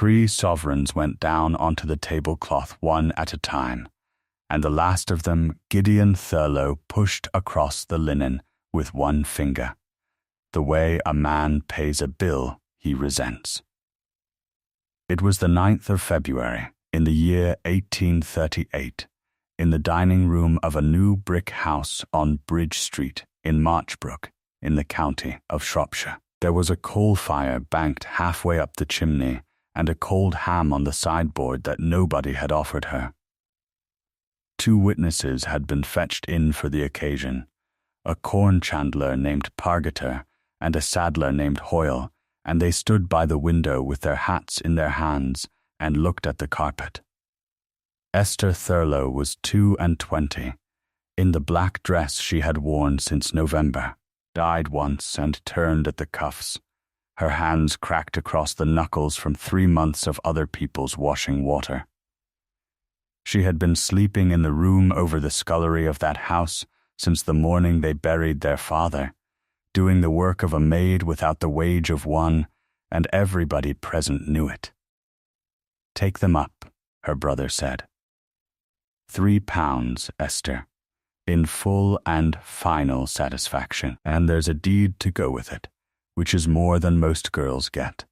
3 sovereigns went down onto the tablecloth one at a time, and the last of them Gideon Thurlow pushed across the linen with one finger, the way a man pays a bill he resents. It was the 9th of February, in the year 1838, in the dining room of a new brick house on Bridge Street in Marchbrook, in the county of Shropshire. There was a coal fire banked halfway up the chimney and a cold ham on the sideboard that nobody had offered her. 2 witnesses had been fetched in for the occasion, a corn chandler named Pargeter and a saddler named Hoyle, and they stood by the window with their hats in their hands and looked at the carpet. Esther Thurlow was 22, in the black dress she had worn since November, dyed once and turned at the cuffs, her hands cracked across the knuckles from 3 months of other people's washing water. She had been sleeping in the room over the scullery of that house since the morning they buried their father, doing the work of a maid without the wage of one, and everybody present knew it. "Take them up," her brother said. £3, Esther, in full and final satisfaction, and there's a deed to go with it, which is more than most girls get.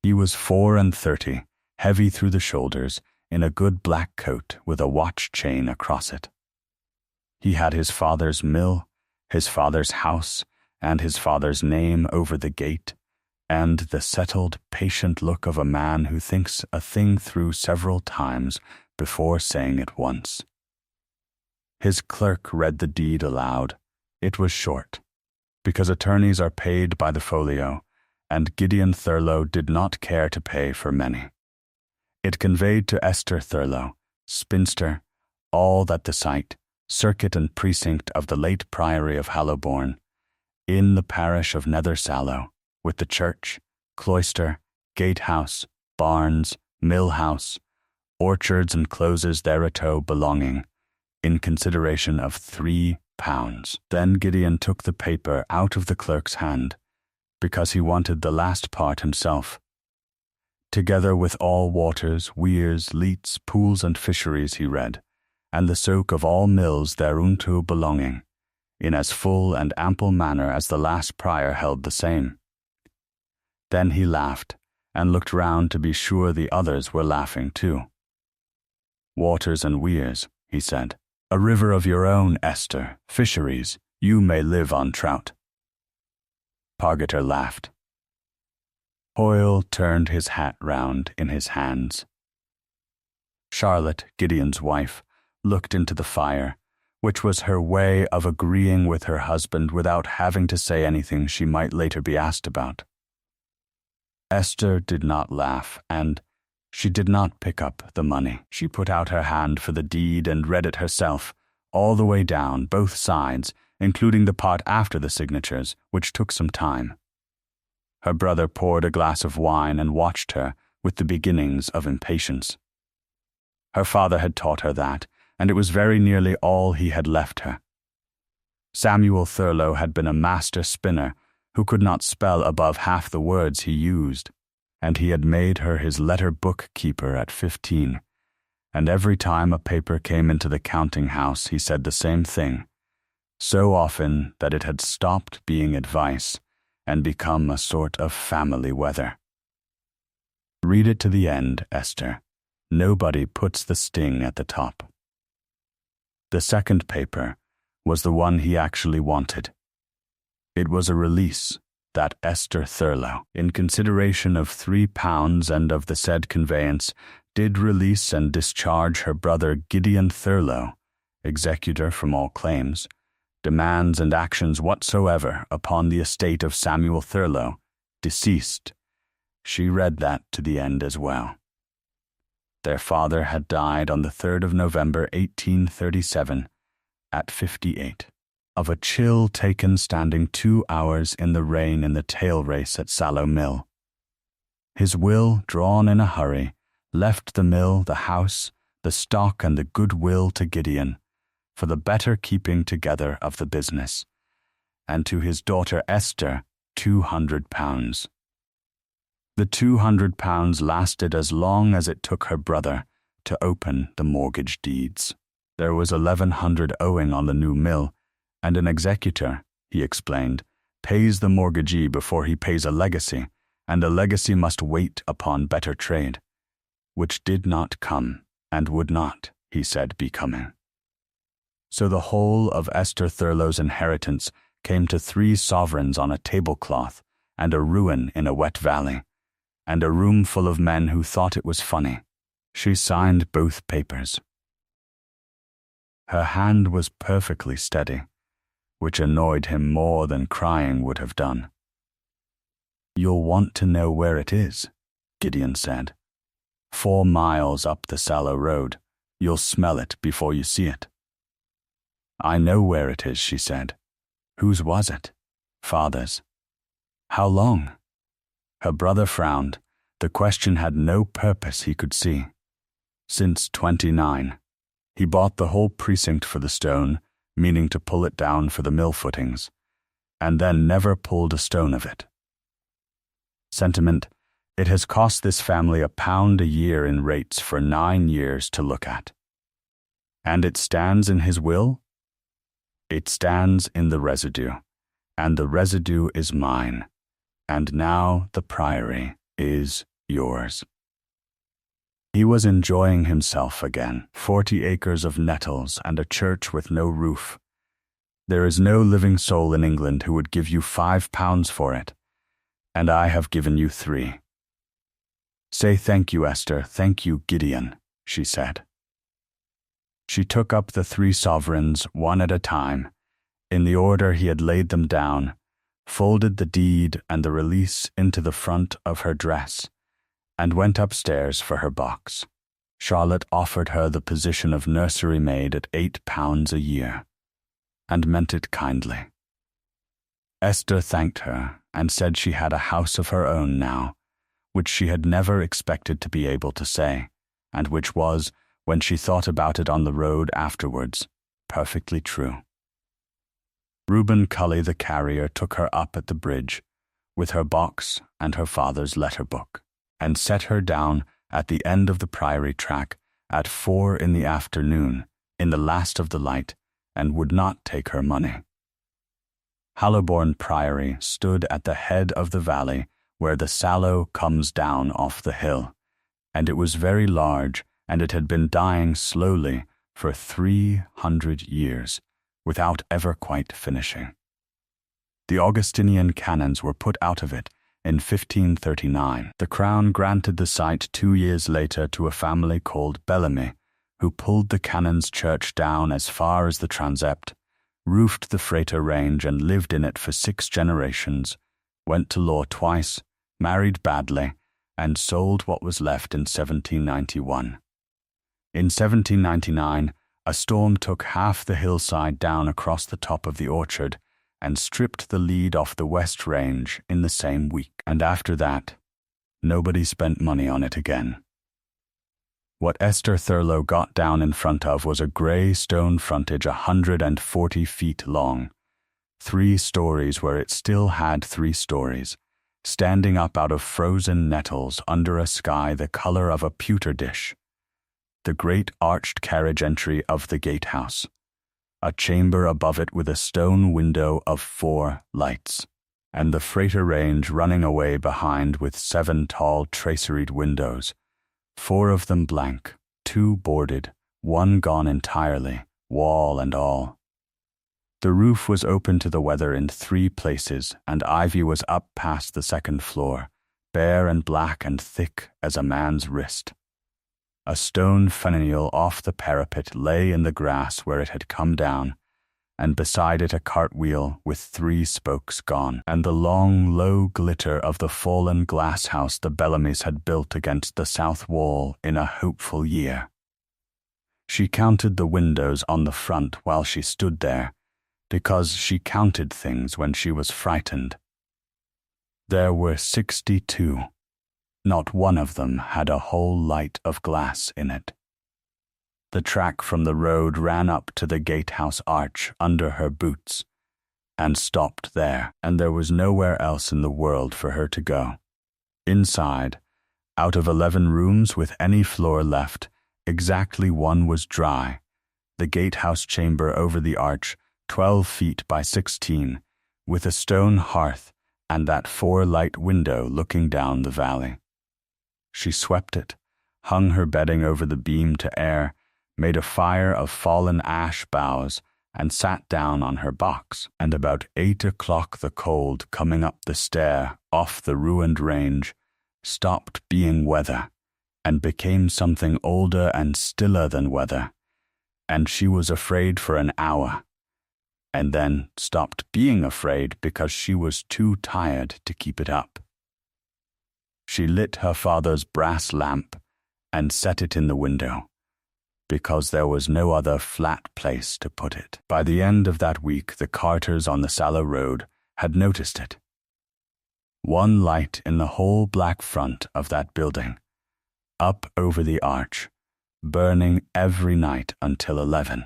He was 34, heavy through the shoulders, in a good black coat with a watch chain across it. He had his father's mill, his father's house, and his father's name over the gate, and the settled, patient look of a man who thinks a thing through several times before saying it once. His clerk read the deed aloud. It was short, because attorneys are paid by the folio, and Gideon Thurlow did not care to pay for many. It conveyed to Esther Thurlow, spinster, all that the site, circuit and precinct of the late Priory of Hallowbourne, in the parish of Nether Sallow, with the church, cloister, gatehouse, barns, mill house, orchards and closes thereunto belonging, in consideration of £3. Then Gideon took the paper out of the clerk's hand, because he wanted the last part himself. Together with all waters, weirs, leats, pools and fisheries he read, and the soke of all mills thereunto belonging, in as full and ample manner as the last prior held the same. Then he laughed, and looked round to be sure the others were laughing too. "Waters and weirs," he said. "A river of your own, Esther, fisheries, you may live on trout." Pargeter laughed. Hoyle turned his hat round in his hands. Charlotte, Gideon's wife, looked into the fire, which was her way of agreeing with her husband without having to say anything she might later be asked about. Esther did not laugh, and she did not pick up the money. She put out her hand for the deed and read it herself, all the way down, both sides, including the part after the signatures, which took some time. Her brother poured a glass of wine and watched her with the beginnings of impatience. Her father had taught her that, and it was very nearly all he had left her. Samuel Thurlow had been a master spinner who could not spell above half the words he used, and he had made her his letter book keeper at 15, and every time a paper came into the counting house he said the same thing, so often that it had stopped being advice and become a sort of family weather. "Read it to the end, Esther. Nobody puts the sting at the top." The second paper was the one he actually wanted. It was a release that Esther Thurlow, in consideration of £3 and of the said conveyance, did release and discharge her brother Gideon Thurlow, executor from all claims, demands and actions whatsoever upon the estate of Samuel Thurlow, deceased. She read that to the end as well. Their father had died on the 3rd of November 1837, at 58, of a chill taken standing 2 hours in the rain in the tail race at Sallow Mill. His will, drawn in a hurry, left the mill, the house, the stock and the goodwill to Gideon, for the better keeping together of the business, and to his daughter Esther £200. The £200 lasted as long as it took her brother to open the mortgage deeds. There was 1,100 owing on the new mill, and an executor, he explained, pays the mortgagee before he pays a legacy, and a legacy must wait upon better trade, which did not come, and would not, he said, be coming. So the whole of Esther Thurlow's inheritance came to 3 sovereigns on a tablecloth, and a ruin in a wet valley, and a room full of men who thought it was funny. She signed both papers. Her hand was perfectly steady, which annoyed him more than crying would have done. "You'll want to know where it is," Gideon said. 4 miles up the Sallow Road. You'll smell it before you see it. "I know where it is," she said. "Whose was it?" "Father's." "How long?" Her brother frowned. The question had no purpose he could see. "Since 29. He bought the whole precinct for the stone, meaning to pull it down for the mill footings, and then never pulled a stone of it. Sentiment: it has cost this family £1 a year in rates for 9 years to look at. And it stands in his will? It stands in the residue, and the residue is mine, and now the Priory is yours." He was enjoying himself again. 40 acres of nettles and a church with no roof. There is no living soul in England who would give you £5 for it, and I have given you 3. "Say thank you, Esther, thank you, Gideon," she said. She took up the 3 sovereigns one at a time, in the order he had laid them down, folded the deed and the release into the front of her dress, and went upstairs for her box. Charlotte offered her the position of nursery maid at £8 a year, and meant it kindly. Esther thanked her and said she had a house of her own now, which she had never expected to be able to say, and which was, when she thought about it on the road afterwards, perfectly true. Reuben Cully the carrier took her up at the bridge, with her box and her father's letter book, and set her down at the end of the Priory track at 4 in the afternoon, in the last of the light, and would not take her money. Hallowbourne Priory stood at the head of the valley where the Sallow comes down off the hill, and it was very large, and it had been dying slowly for 300 years, without ever quite finishing. The Augustinian canons were put out of it in 1539. The Crown granted the site 2 years later to a family called Bellamy, who pulled the canon's church down as far as the transept, roofed the Frater Range and lived in it for 6 generations, went to law twice, married badly, and sold what was left in 1791. In 1799, a storm took half the hillside down across the top of the orchard and stripped the lead off the West Range in the same week. And after that, nobody spent money on it again. What Esther Thurlow got down in front of was a grey stone frontage 140 feet long, 3 stories where it still had 3 stories, standing up out of frozen nettles under a sky the colour of a pewter dish. The great arched carriage entry of the gatehouse, a chamber above it with a stone window of 4 lights, and the Frater Range running away behind with 7 tall traceried windows, 4 of them blank, 2 boarded, 1 gone entirely, wall and all. The roof was open to the weather in 3 places, and ivy was up past the 2nd floor, bare and black and thick as a man's wrist. A stone finial off the parapet lay in the grass where it had come down, and beside it a cartwheel with 3 spokes gone, and the long, low glitter of the fallen glass house the Bellamys had built against the south wall in a hopeful year. She counted the windows on the front while she stood there, because she counted things when she was frightened. There were 62. Not one of them had a whole light of glass in it. The track from the road ran up to the gatehouse arch under her boots, and stopped there, and there was nowhere else in the world for her to go. Inside, out of 11 rooms with any floor left, exactly one was dry, the gatehouse chamber over the arch, 12 feet by 16, with a stone hearth and that 4-light window looking down the valley. She swept it, hung her bedding over the beam to air, made a fire of fallen ash boughs, and sat down on her box. And about 8 o'clock the cold coming up the stair off the ruined range stopped being weather and became something older and stiller than weather, and she was afraid for an hour, and then stopped being afraid because she was too tired to keep it up. She lit her father's brass lamp and set it in the window, because there was no other flat place to put it. By the end of that week, the carters on the Sallow Road had noticed it. One light in the whole black front of that building, up over the arch, burning every night until 11,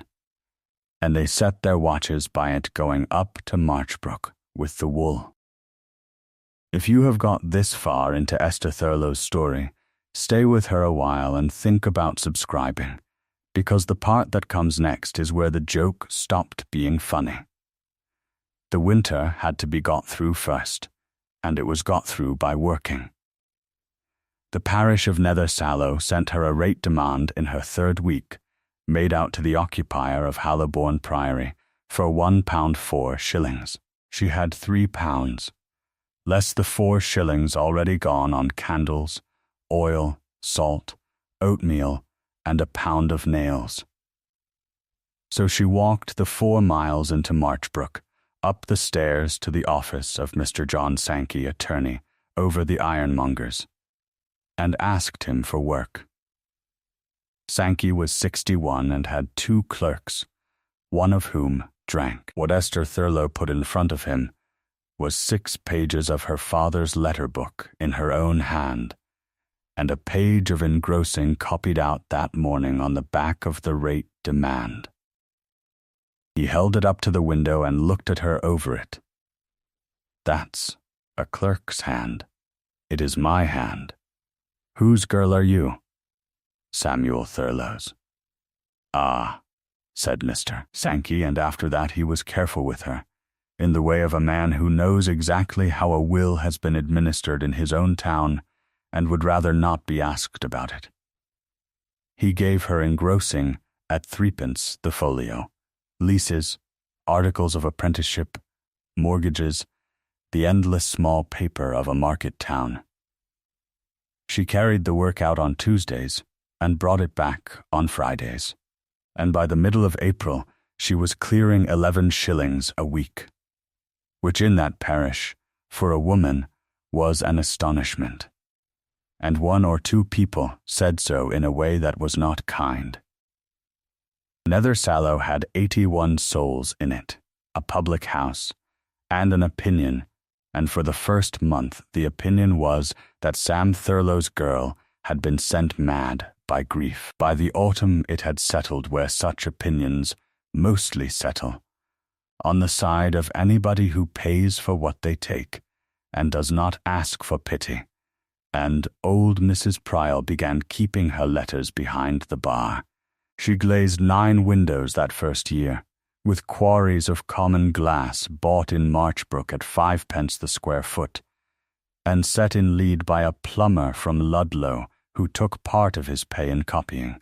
and they set their watches by it going up to Marchbrook with the wool. If you have got this far into Esther Thurlow's story, stay with her a while and think about subscribing, because the part that comes next is where the joke stopped being funny. The winter had to be got through first, and it was got through by working. The parish of Nether Sallow sent her a rate demand in her 3rd week, made out to the occupier of Hallowbourne Priory for £1 4 shillings. She had £3, less the 4 shillings already gone on candles, oil, salt, oatmeal, and a pound of nails. So she walked the 4 miles into Marchbrook, up the stairs to the office of Mr. John Sankey, attorney, over the ironmonger's, and asked him for work. Sankey was 61 and had 2 clerks, one of whom drank. What Esther Thurlow put in front of him was 6 pages of her father's letter book in her own hand, and a page of engrossing copied out that morning on the back of the rate demand. He held it up to the window and looked at her over it. That's a clerk's hand. It is my hand. Whose girl are you? Samuel Thurlow's. Ah, said Mr. Sankey, and after that he was careful with her, in the way of a man who knows exactly how a will has been administered in his own town and would rather not be asked about it. He gave her engrossing at 3d the folio, leases, articles of apprenticeship, mortgages, the endless small paper of a market town. She carried the work out on Tuesdays and brought it back on Fridays, and by the middle of April she was clearing 11 shillings a week, which in that parish, for a woman, was an astonishment, and 1 or 2 people said so in a way that was not kind. Nether Sallow had 81 souls in it, a public house, and an opinion, and for the first month the opinion was that Sam Thurlow's girl had been sent mad by grief. By the autumn it had settled where such opinions mostly settle, on the side of anybody who pays for what they take and does not ask for pity, and old Mrs. Priory began keeping her letters behind the bar. She glazed 9 windows that first year, with quarries of common glass bought in Marchbrook at 5d the square foot, and set in lead by a plumber from Ludlow who took part of his pay in copying.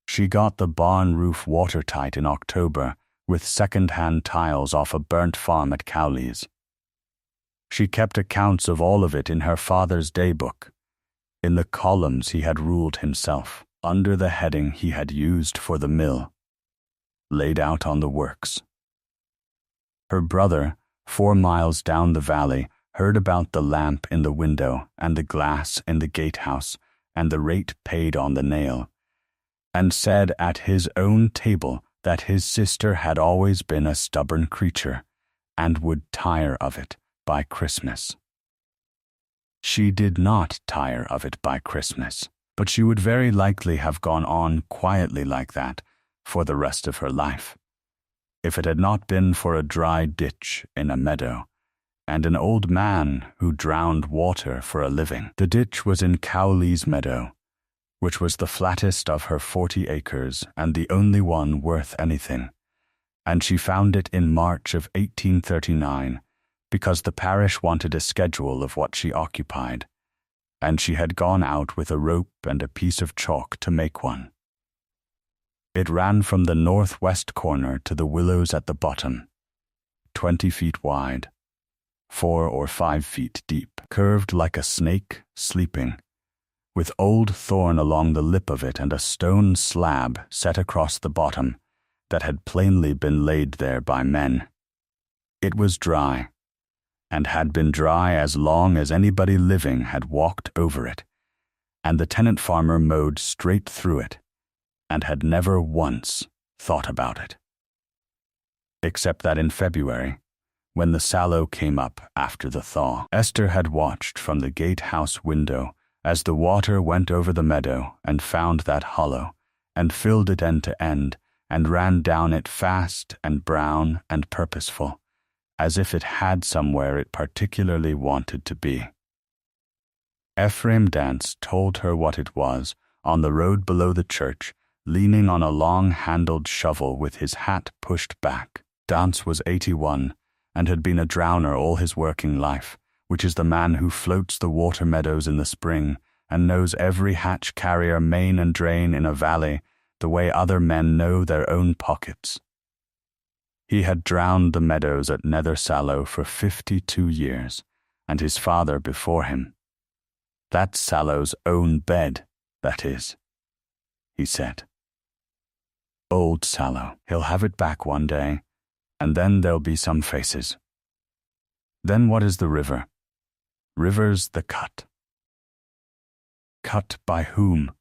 She got the barn roof watertight in October with second-hand tiles off a burnt farm at Cowley's. She kept accounts of all of it in her father's daybook, in the columns he had ruled himself, under the heading he had used for the mill, laid out on the works. Her brother, 4 miles down the valley, heard about the lamp in the window and the glass in the gatehouse and the rate paid on the nail, and said at his own table that his sister had always been a stubborn creature and would tire of it by Christmas. She did not tire of it by Christmas, but she would very likely have gone on quietly like that for the rest of her life, if it had not been for a dry ditch in a meadow, and an old man who drowned water for a living. The ditch was in Cowley's meadow, which was the flattest of her 40 acres and the only one worth anything, and she found it in March of 1839 because the parish wanted a schedule of what she occupied, and she had gone out with a rope and a piece of chalk to make one. It ran from the northwest corner to the willows at the bottom, 20 feet wide, 4 or 5 feet deep, curved like a snake sleeping, with old thorn along the lip of it and a stone slab set across the bottom that had plainly been laid there by men. It was dry, and had been dry as long as anybody living had walked over it, and the tenant farmer mowed straight through it, and had never once thought about it. Except that in February, when the sallow came up after the thaw, Esther had watched from the gatehouse window as the water went over the meadow and found that hollow, and filled it end to end, and ran down it fast and brown and purposeful, as if it had somewhere it particularly wanted to be. Ephraim Dance told her what it was on the road below the church, leaning on a long-handled shovel with his hat pushed back. Dance was 81 and had been a drowner all his working life, which is the man who floats the water meadows in the spring and knows every hatch carrier main and drain in a valley the way other men know their own pockets. He had drowned the meadows at Nether Sallow for 52 years, and his father before him. That's Sallow's own bed, that is, he said. Old Sallow, he'll have it back one day, and then there'll be some faces. Then what is the river? River's the cut. Cut by whom?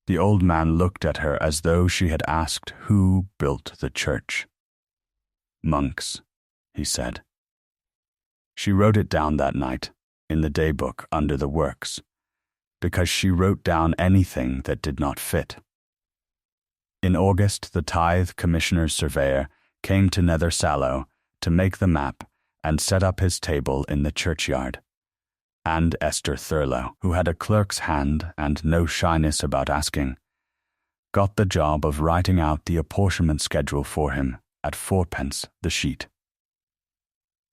The old man looked at her as though she had asked who built the church. Monks, he said. She wrote it down that night, in the daybook under the works, because she wrote down anything that did not fit. In August, the tithe commissioner's surveyor came to Nether Sallow to make the map and set up his table in the churchyard. And Esther Thurlow, who had a clerk's hand and no shyness about asking, got the job of writing out the apportionment schedule for him at 4p the sheet.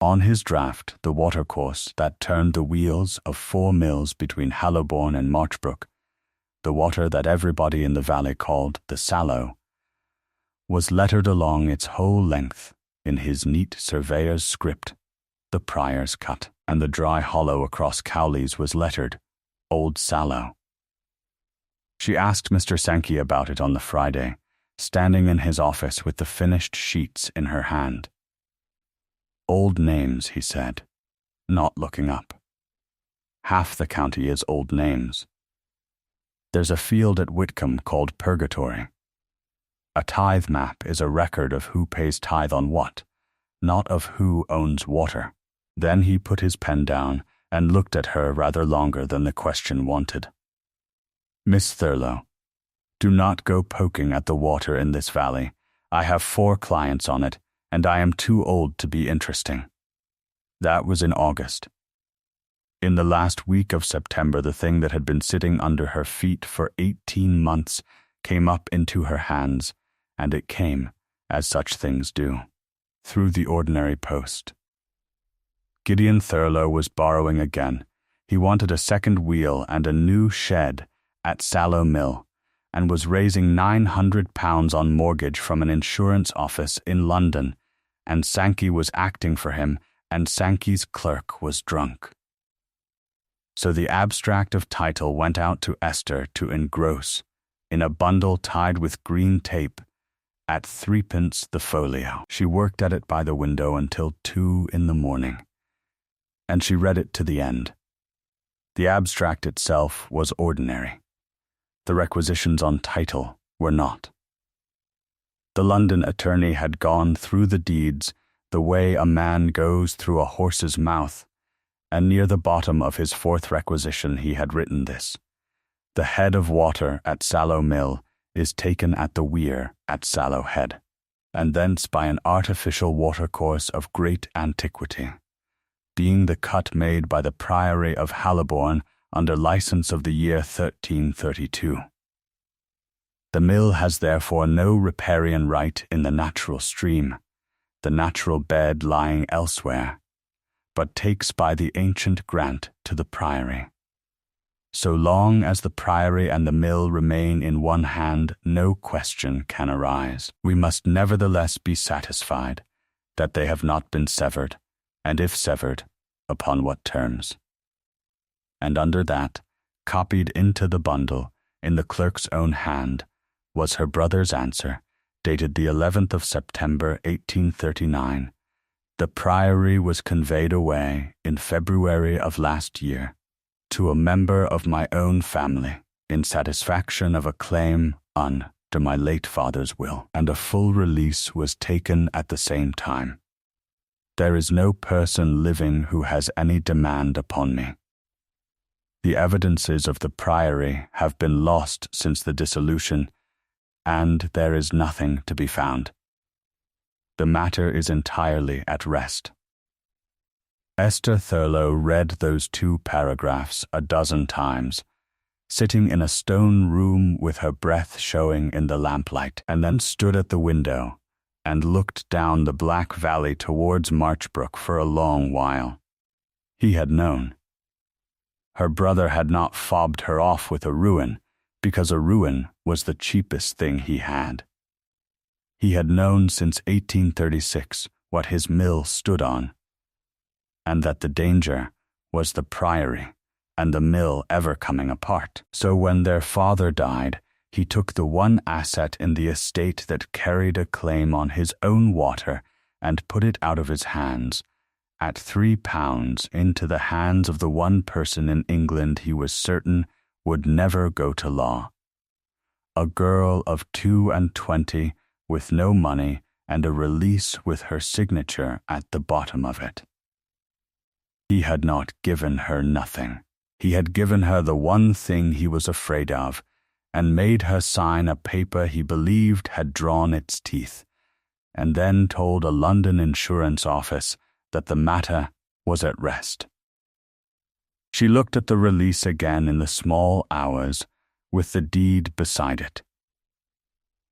On his draft, the watercourse that turned the wheels of 4 mills between Hallowbourne and Marchbrook, the water that everybody in the valley called the Sallow, was lettered along its whole length in his neat surveyor's script, the Prior's Cut, and the dry hollow across Cowley's was lettered, Old Sallow. She asked Mr. Sankey about it on the Friday, standing in his office with the finished sheets in her hand. Old names, he said, not looking up. Half the county is old names. There's a field at Whitcomb called Purgatory. A tithe map is a record of who pays tithe on what, not of who owns water. Then he put his pen down and looked at her rather longer than the question wanted. Miss Thurlow, do not go poking at the water in this valley. I have 4 clients on it, and I am too old to be interesting. That was in August. In the last week of September, the thing that had been sitting under her feet for 18 months came up into her hands, and it came, as such things do, through the ordinary post. Gideon Thurlow was borrowing again. He wanted a second wheel and a new shed at Sallow Mill, and was raising £900 on mortgage from an insurance office in London, and Sankey was acting for him, and Sankey's clerk was drunk. So the abstract of title went out to Esther to engross, in a bundle tied with green tape, at 3p the folio. She worked at it by the window until 2 in the morning, and she read it to the end. The abstract itself was ordinary. The requisitions on title were not. The London attorney had gone through the deeds the way a man goes through a horse's mouth, and near the bottom of his 4th requisition he had written this: the head of water at Sallow Mill is taken at the weir at Sallow Head, and thence by an artificial watercourse of great antiquity. being the cut made by the Priory of Hallowbourne under license of the year 1332. The mill has therefore no riparian right in the natural stream, the natural bed lying elsewhere, but takes by the ancient grant to the Priory. So long as the Priory and the mill remain in one hand, no question can arise. We must nevertheless be satisfied that they have not been severed, and if severed, upon what terms. And under that, copied into the bundle, in the clerk's own hand, was her brother's answer, dated the 11th of September, 1839. The Priory was conveyed away in February of last year to a member of my own family in satisfaction of a claim under my late father's will, and a full release was taken at the same time. There is no person living who has any demand upon me. The evidences of the Priory have been lost since the dissolution, and there is nothing to be found. The matter is entirely at rest. Esther Thurlow read those 2 paragraphs a dozen times, sitting in a stone room with her breath showing in the lamplight, and then stood at the window and looked down the black valley towards Marchbrook for a long while. He had known. Her brother had not fobbed her off with a ruin, because a ruin was the cheapest thing he had. He had known since 1836 what his mill stood on, and that the danger was the Priory and the mill ever coming apart. So when their father died, he took the one asset in the estate that carried a claim on his own water and put it out of his hands, at £3, into the hands of the one person in England he was certain would never go to law. A girl of 22 with no money and a release with her signature at the bottom of it. He had not given her nothing. He had given her the one thing he was afraid of, and made her sign a paper he believed had drawn its teeth, and then told a London insurance office that the matter was at rest. She looked at the release again in the small hours, with the deed beside it.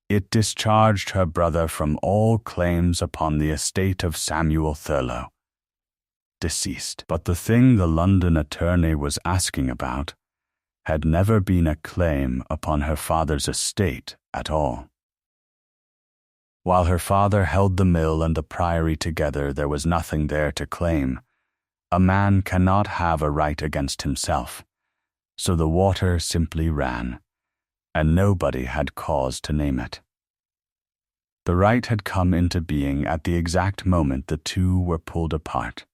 It discharged her brother from all claims upon the estate of Samuel Thurlow, deceased. But the thing the London attorney was asking about had never been a claim upon her father's estate at all. While her father held the mill and the Priory together, there was nothing there to claim. A man cannot have a right against himself, so the water simply ran, and nobody had cause to name it. The right had come into being at the exact moment the 2 were pulled apart.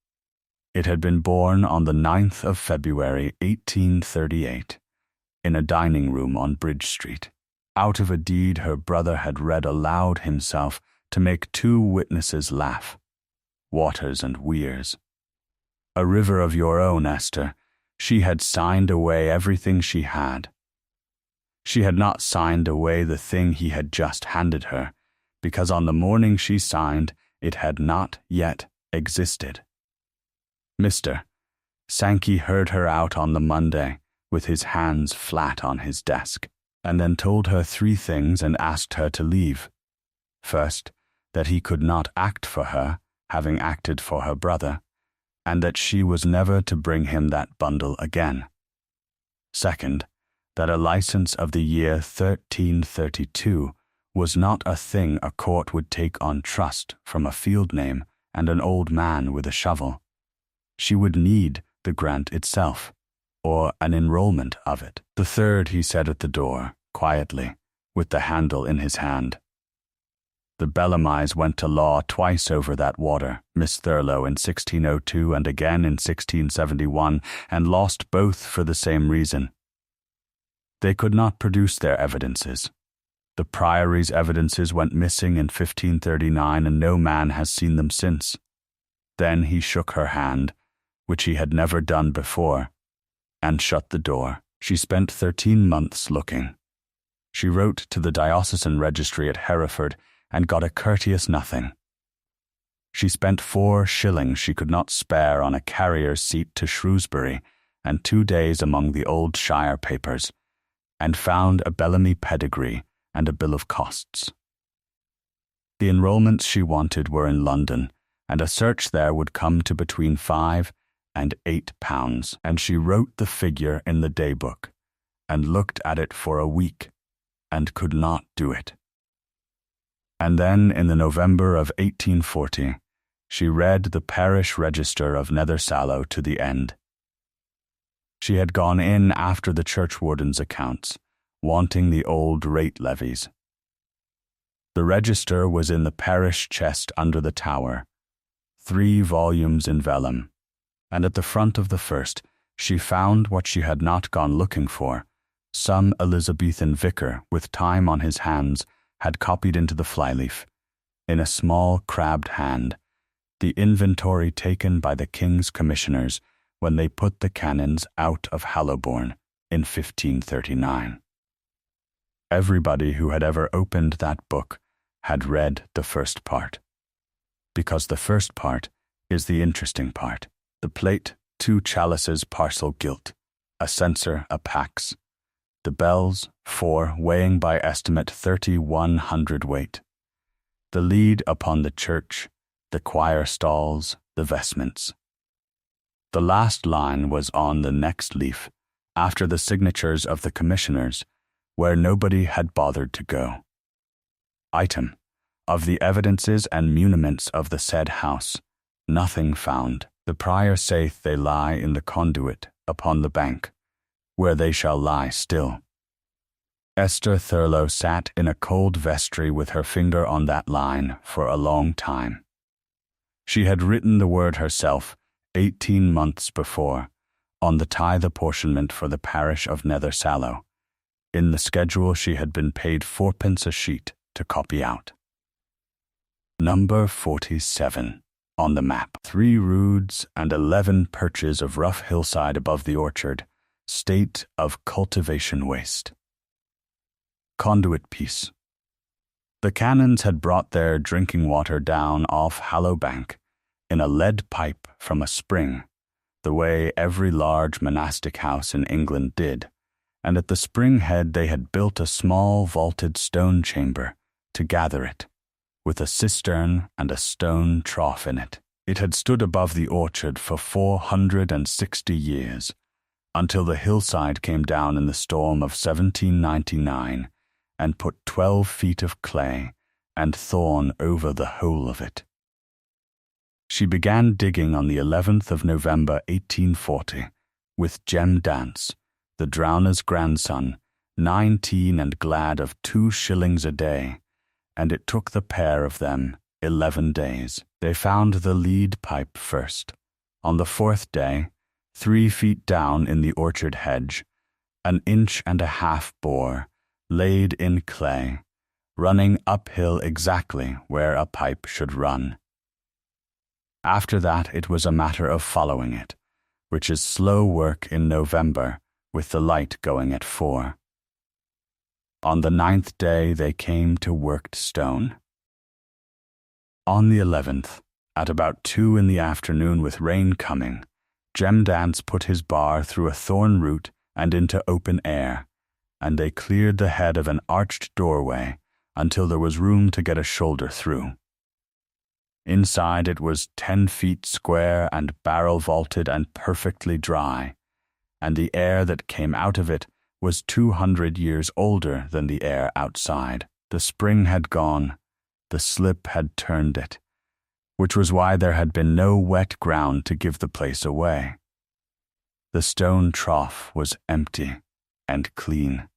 It had been born on the 9th of February, 1838, in a dining room on Bridge Street, out of a deed her brother had read aloud himself to make 2 witnesses laugh, Waters and Weirs. A river of your own, Esther. She had signed away everything she had. She had not signed away the thing he had just handed her, because on the morning she signed, it had not yet existed. Mr. Sankey heard her out on the Monday, with his hands flat on his desk, and then told her 3 things and asked her to leave. First, that he could not act for her, having acted for her brother, and that she was never to bring him that bundle again. Second, that a license of the year 1332 was not a thing a court would take on trust from a field name and an old man with a shovel. She would need the grant itself, or an enrollment of it. The third he said at the door, quietly, with the handle in his hand. The Bellamys went to law twice over that water, Miss Thurlow in 1602 and again in 1671, and lost both for the same reason. They could not produce their evidences. The Priory's evidences went missing in 1539, and no man has seen them since. Then he shook her hand, which he had never done before, and shut the door. She spent 13 months looking. She wrote to the diocesan registry at Hereford and got a courteous nothing. She spent 4 shillings she could not spare on a carrier's seat to Shrewsbury and 2 days among the old shire papers, and found a Bellamy pedigree and a bill of costs. The enrolments she wanted were in London, and a search there would come to between £5 and £8, and she wrote the figure in the daybook, and looked at it for a week, and could not do it. And then, in the November of 1840, she read the parish register of Nethersallow to the end. She had gone in after the churchwarden's accounts, wanting the old rate levies. The register was in the parish chest under the tower, 3 volumes in vellum, and at the front of the first she found what she had not gone looking for. Some Elizabethan vicar with time on his hands had copied into the flyleaf, in a small crabbed hand, the inventory taken by the King's Commissioners when they put the canons out of Hallowbourne in 1539. Everybody who had ever opened that book had read the first part, because the first part is the interesting part. The plate, 2 chalices parcel gilt, a censer, a pax, the bells, 4, weighing by estimate 31 hundredweight, the lead upon the church, the choir stalls, the vestments. The last line was on the next leaf, after the signatures of the commissioners, where nobody had bothered to go. Item, of the evidences and muniments of the said house, nothing found. The prior saith they lie in the conduit upon the bank, where they shall lie still. Esther Thurlow sat in a cold vestry with her finger on that line for a long time. She had written the word herself 18 months before, on the tithe apportionment for the parish of Nethersallow. In the schedule she had been paid 4p a sheet to copy out. Number 47. On the map, 3 roods and 11 perches of rough hillside above the orchard, state of cultivation waste. Conduit piece. The canons had brought their drinking water down off Hallowbank in a lead pipe from a spring, the way every large monastic house in England did, and at the spring head they had built a small vaulted stone chamber to gather it, with a cistern and a stone trough in it. It had stood above the orchard for 460 years, until the hillside came down in the storm of 1799 and put 12 feet of clay and thorn over the whole of it. She began digging on the 11th of November 1840, with Jem Dance, the drowner's grandson, 19 and glad of 2 shillings a day, and it took the pair of them 11 days. They found the lead pipe first. On the 4th day, 3 feet down in the orchard hedge, an 1.5 inch bore, laid in clay, running uphill exactly where a pipe should run. After that it was a matter of following it, which is slow work in November, with the light going at 4. On the 9th day they came to worked stone. On the 11th, at about 2 in the afternoon with rain coming, Jem Dance put his bar through a thorn root and into open air, and they cleared the head of an arched doorway until there was room to get a shoulder through. Inside it was 10 feet square and barrel vaulted and perfectly dry, and the air that came out of it was 200 years older than the air outside. The spring had gone, the slip had turned it, which was why there had been no wet ground to give the place away. The stone trough was empty and clean.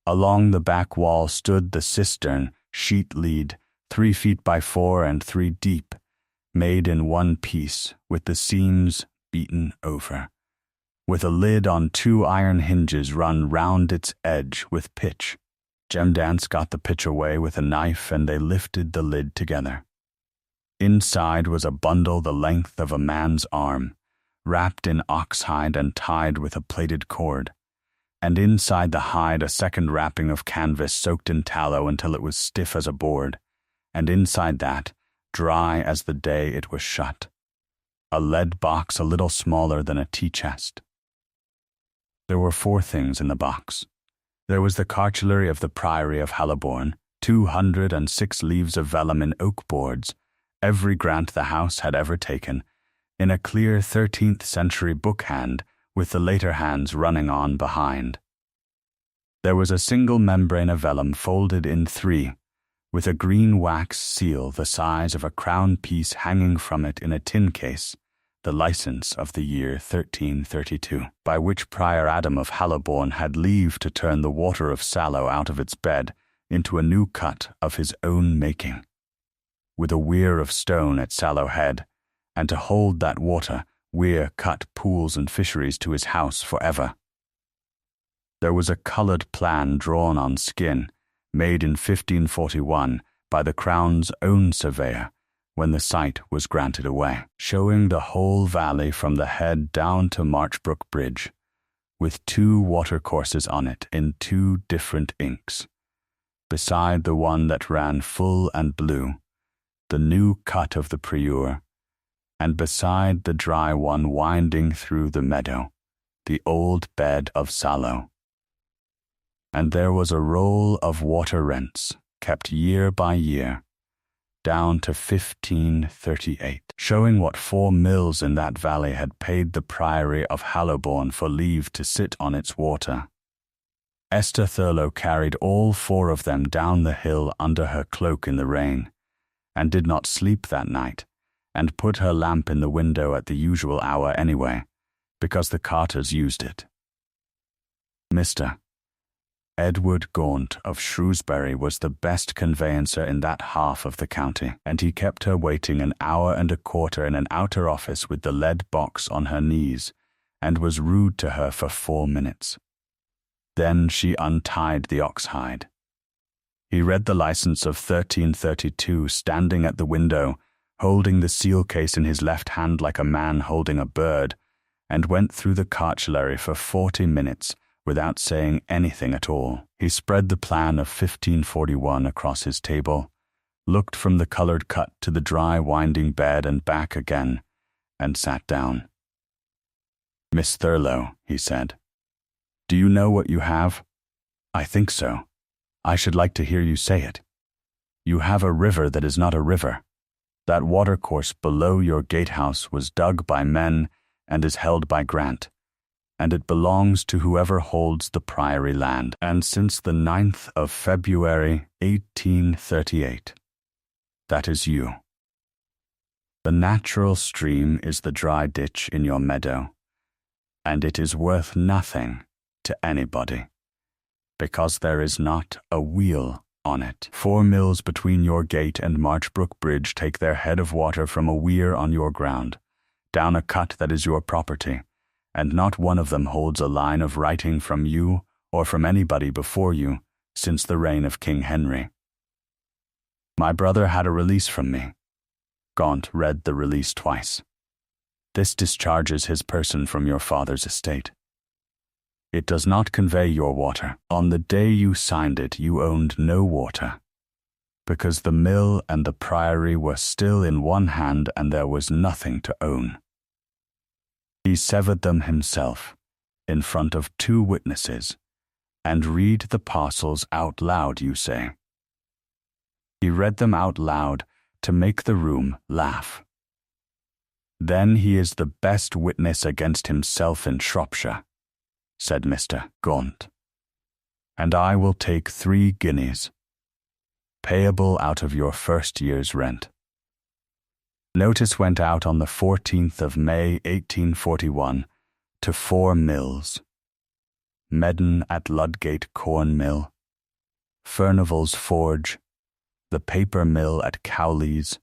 Along the back wall stood the cistern, sheet lead, 3 feet by 4 and 3 deep, made in one piece, with the seams beaten over, with a lid on 2 iron hinges run round its edge with pitch. Jem Dance got the pitch away with a knife, and they lifted the lid together. Inside was a bundle the length of a man's arm, wrapped in oxhide and tied with a plaited cord, and inside the hide a second wrapping of canvas soaked in tallow until it was stiff as a board, and inside that dry as the day it was shut, a lead box a little smaller than a tea-chest. There were 4 things in the box. There was the cartulary of the Priory of Hallowbourne, 206 leaves of vellum in oak boards, every grant the house had ever taken, in a clear 13th century book-hand with the later hands running on behind. There was a single membrane of vellum folded in 3, with a green wax seal the size of a crown piece hanging from it in a tin case, the licence of the year 1332, by which Prior Adam of Hallowbourne had leave to turn the water of Sallow out of its bed into a new cut of his own making, with a weir of stone at Sallow Head, and to hold that water, weir cut pools and fisheries to his house for ever. There was a coloured plan drawn on skin, made in 1541 by the Crown's own surveyor, when the site was granted away, showing the whole valley from the head down to Marchbrook Bridge, with 2 watercourses on it in 2 different inks, beside the one that ran full and blue, the new cut of the Priory, and beside the dry one winding through the meadow, the old bed of Sallow. And there was a roll of water rents, kept year by year, down to 1538, showing what 4 mills in that valley had paid the Priory of Hallowbourne for leave to sit on its water. Esther Thurlow carried all 4 of them down the hill under her cloak in the rain, and did not sleep that night, and put her lamp in the window at the usual hour anyway, because the carters used it. Mr. Edward Gaunt of Shrewsbury was the best conveyancer in that half of the county, and he kept her waiting an hour and a quarter in an outer office with the lead box on her knees, and was rude to her for 4 minutes. Then she untied the ox-hide. He read the licence of 1332 standing at the window, holding the seal case in his left hand like a man holding a bird, and went through the cartulary for 40 minutes, without saying anything at all. He spread the plan of 1541 across his table, looked from the coloured cut to the dry winding bed and back again, and sat down. "Miss Thurlow," he said, "do you know what you have?" "I think so. I should like to hear you say it." "You have a river that is not a river. That watercourse below your gatehouse was dug by men and is held by grant, and it belongs to whoever holds the Priory land, and since the 9th of February, 1838. That is you. The natural stream is the dry ditch in your meadow, and it is worth nothing to anybody, because there is not a wheel on it. 4 mills between your gate and Marchbrook Bridge take their head of water from a weir on your ground, down a cut that is your property, and not one of them holds a line of writing from you or from anybody before you since the reign of King Henry. My brother had a release from me." Gaunt read the release twice. "This discharges his person from your father's estate. It does not convey your water. On the day you signed it, you owned no water, because the mill and the Priory were still in one hand and there was nothing to own. He severed them himself, in front of 2 witnesses, and read the parcels out loud, you say. He read them out loud to make the room laugh. Then he is the best witness against himself in Shropshire," said Mr. Gaunt. "And I will take 3 guineas, payable out of your first year's rent." Notice went out on the 14th of May, 1841, to 4 mills: Medden at Ludgate Corn Mill, Furnival's Forge, the Paper Mill at Cowley's,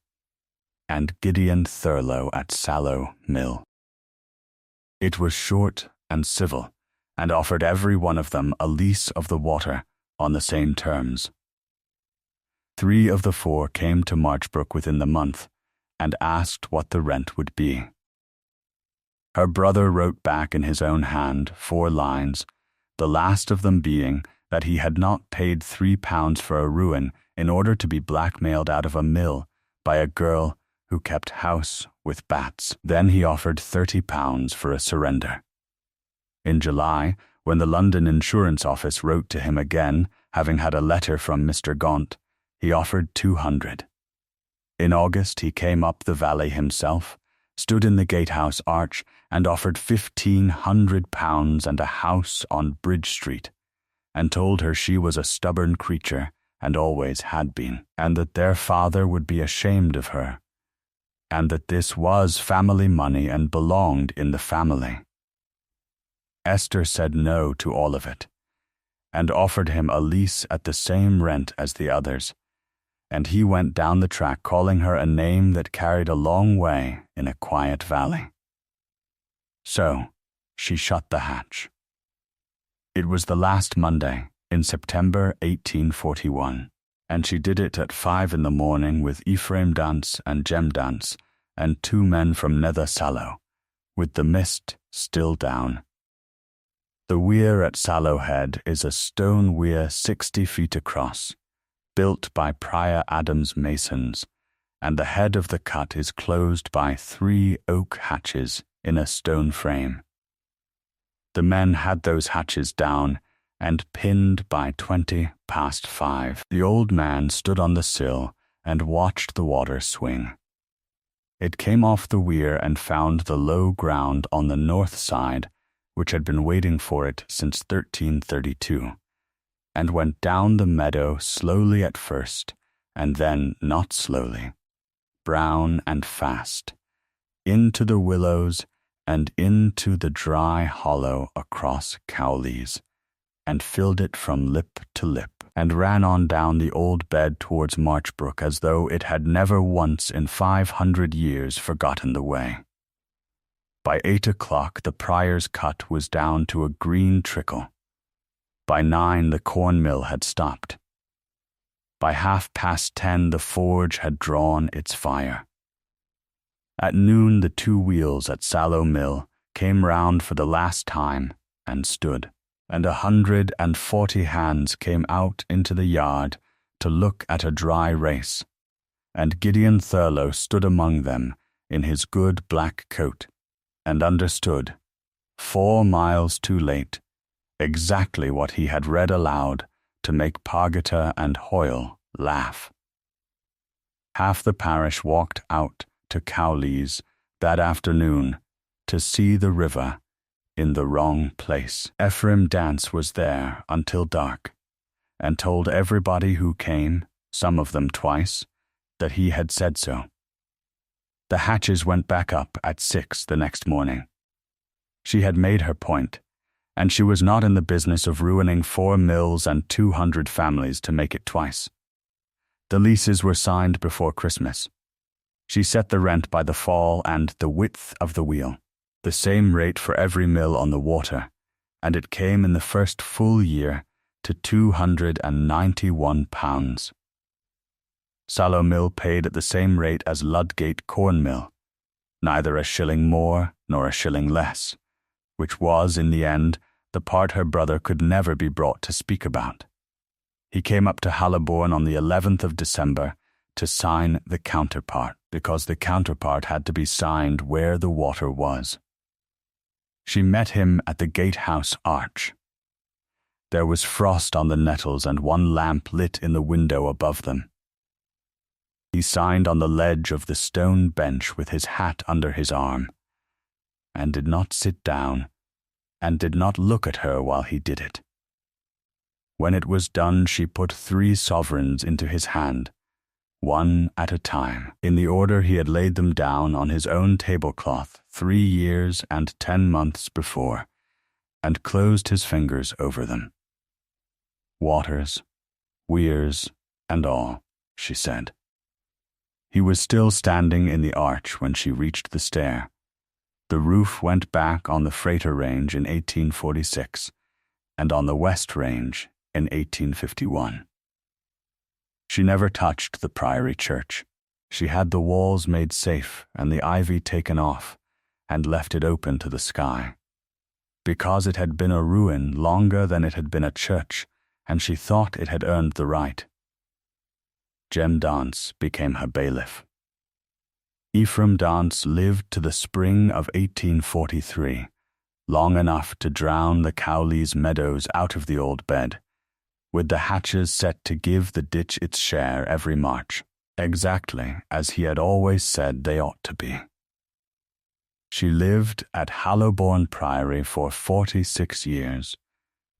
and Gideon Thurlow at Sallow Mill. It was short and civil, and offered every one of them a lease of the water on the same terms. 3 of the 4 came to Marchbrook within the month, and asked what the rent would be. Her brother wrote back in his own hand 4 lines, the last of them being that he had not paid £3 for a ruin in order to be blackmailed out of a mill, by a girl who kept house with bats. Then he offered £30 for a surrender. In July, when the London Insurance Office wrote to him again, having had a letter from Mr. Gaunt, he offered 200. In August he came up the valley himself, stood in the gatehouse arch, and offered £1,500 and a house on Bridge Street, and told her she was a stubborn creature and always had been, and that their father would be ashamed of her, and that this was family money and belonged in the family. Esther said no to all of it, and offered him a lease at the same rent as the others, and he went down the track calling her a name that carried a long way in a quiet valley. So she shut the hatch. It was the last Monday in September 1841, and she did it at 5 in the morning with Ephraim Dance and Jem Dance and 2 men from Nether Sallow, with the mist still down. The weir at Sallow Head is a stone weir 60 feet across, built by Prior Adams masons, and the head of the cut is closed by 3 oak hatches in a stone frame. The men had those hatches down and pinned by 5:20. The old man stood on the sill and watched the water swing. It came off the weir and found the low ground on the north side, which had been waiting for it since 1332, and went down the meadow slowly at first, and then not slowly, brown and fast, into the willows and into the dry hollow across Cowleys, and filled it from lip to lip, and ran on down the old bed towards Marchbrook as though it had never once in 500 years forgotten the way. By 8 o'clock the Prior's cut was down to a green trickle. By 9 the corn mill had stopped. By 10:30 the forge had drawn its fire. At noon the 2 wheels at Sallow Mill came round for the last time and stood, and 140 hands came out into the yard to look at a dry race, and Gideon Thurlow stood among them in his good black coat, and understood, 4 miles too late, exactly what he had read aloud to make Pargeter and Hoyle laugh. Half the parish walked out to Cowleys that afternoon to see the river in the wrong place. Ephraim Dance was there until dark, and told everybody who came, some of them twice, that he had said so. The hatches went back up at 6 the next morning. She had made her point, and she was not in the business of ruining 4 mills and 200 families to make it twice. The leases were signed before Christmas. She set the rent by the fall and the width of the wheel, the same rate for every mill on the water, and it came in the first full year to £291. Sallow Mill paid at the same rate as Ludgate Corn Mill, neither a shilling more nor a shilling less, which was, in the end, the part her brother could never be brought to speak about. He came up to Hallowbourne on the 11th of December to sign the counterpart, because the counterpart had to be signed where the water was. She met him at the gatehouse arch. There was frost on the nettles and 1 lamp lit in the window above them. He signed on the ledge of the stone bench with his hat under his arm, and did not sit down, and did not look at her while he did it. When it was done, she put 3 sovereigns into his hand, 1 at a time, in the order he had laid them down on his own tablecloth 3 years and 10 months before, and closed his fingers over them. Waters, weirs, and all, she said. He was still standing in the arch when she reached the stair. The roof went back on the Freighter Range in 1846, and on the West Range in 1851. She never touched the Priory church. She had the walls made safe and the ivy taken off, and left it open to the sky, because it had been a ruin longer than it had been a church, and she thought it had earned the right. Jem Dance became her bailiff. Ephraim Dance lived to the spring of 1843, long enough to drown the Cowley's meadows out of the old bed, with the hatches set to give the ditch its share every March, exactly as he had always said they ought to be. She lived at Hallowbourne Priory for 46 years,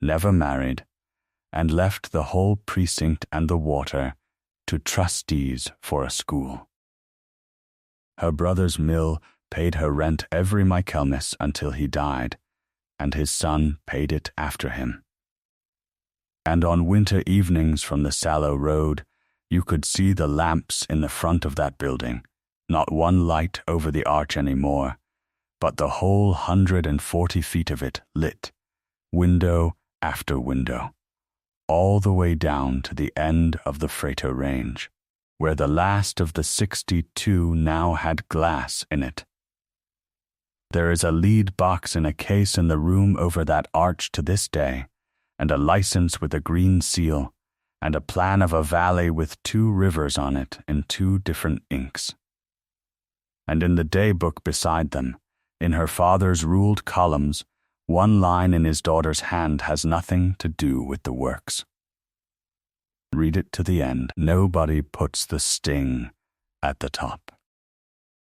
never married, and left the whole precinct and the water to trustees for a school. Her brother's mill paid her rent every Michaelmas until he died, and his son paid it after him. And on winter evenings from the Sallow Road, you could see the lamps in the front of that building, not one light over the arch any more, but the whole 140 feet of it lit, window after window, all the way down to the end of the Freighter Range, where the last of the 62 now had glass in it. There is a lead box in a case in the room over that arch to this day, and a license with a green seal, and a plan of a valley with 2 rivers on it in 2 different inks. And in the day book beside them, in her father's ruled columns, one line in his daughter's hand has nothing to do with the works. Read it to the end. Nobody puts the sting at the top.